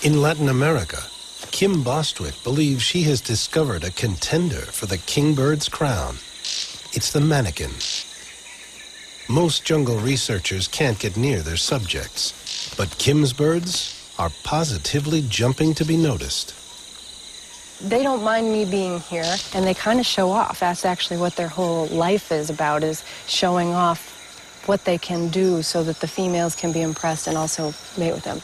In Latin America, Kim Bostwick believes she has discovered a contender for the kingbird's crown. It's the manakin. Most jungle researchers can't get near their subjects, but Kim's birds are positively jumping to be noticed. They don't mind me being here, and they kind of show off. That's actually what their whole life is about, is showing off what they can do so that the females can be impressed and also mate with them.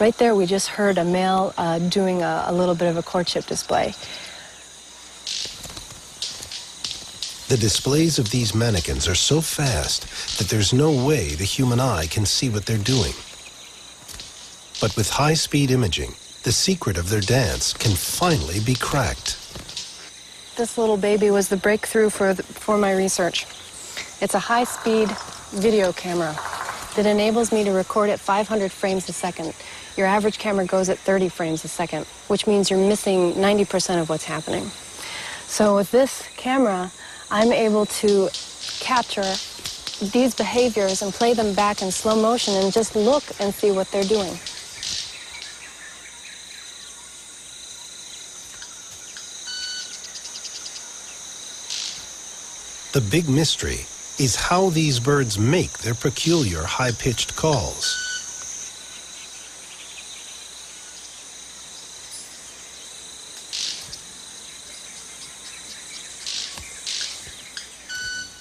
Right there, we just heard a male doing a little bit of a courtship display. The displays of these mannequins are so fast that there's no way the human eye can see what they're doing. But with high-speed imaging, the secret of their dance can finally be cracked. This little baby was the breakthrough for my research. It's a high-speed video camera that enables me to record at 500 frames a second. Your average camera goes at 30 frames a second, which means you're missing 90% of what's happening. So with this camera, I'm able to capture these behaviors and play them back in slow motion and just look and see what they're doing. The big mystery is how these birds make their peculiar high-pitched calls.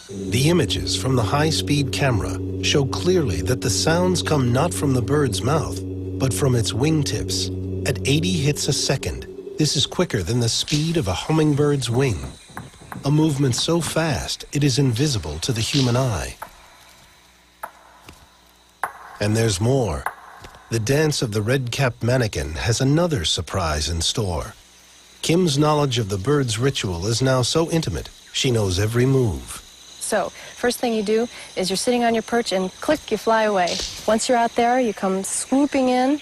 The images from the high-speed camera show clearly that the sounds come not from the bird's mouth, but from its wingtips. At 80 hits a second, this is quicker than the speed of a hummingbird's wing. A movement so fast it is invisible to the human eye. And there's more. The dance of the red-capped mannequin has another surprise in store. Kim's knowledge of the bird's ritual is now so intimate, she knows every move. So, first thing you do is you're sitting on your perch and click, you fly away. Once you're out there, you come swooping in,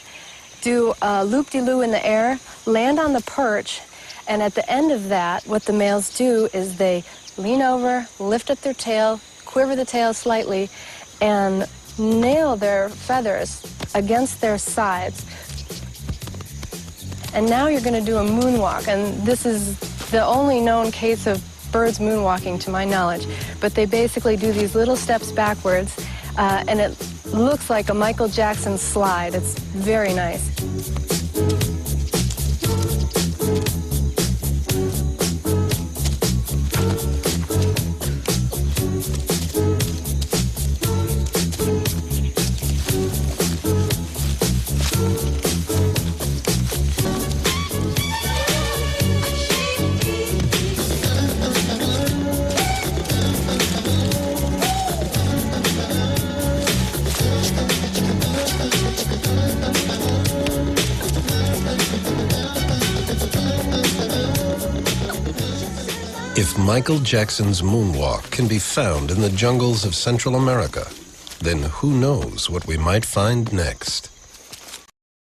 do a loop-de-loo in the air, land on the perch, and at the end of that, what the males do is they lean over, lift up their tail, quiver the tail slightly, and nail their feathers against their sides. And now you're going to do a moonwalk, and this is the only known case of birds moonwalking to my knowledge. But they basically do these little steps backwards, and it looks like a Michael Jackson slide. It's very nice. If Michael Jackson's moonwalk can be found in the jungles of Central America, then who knows what we might find next?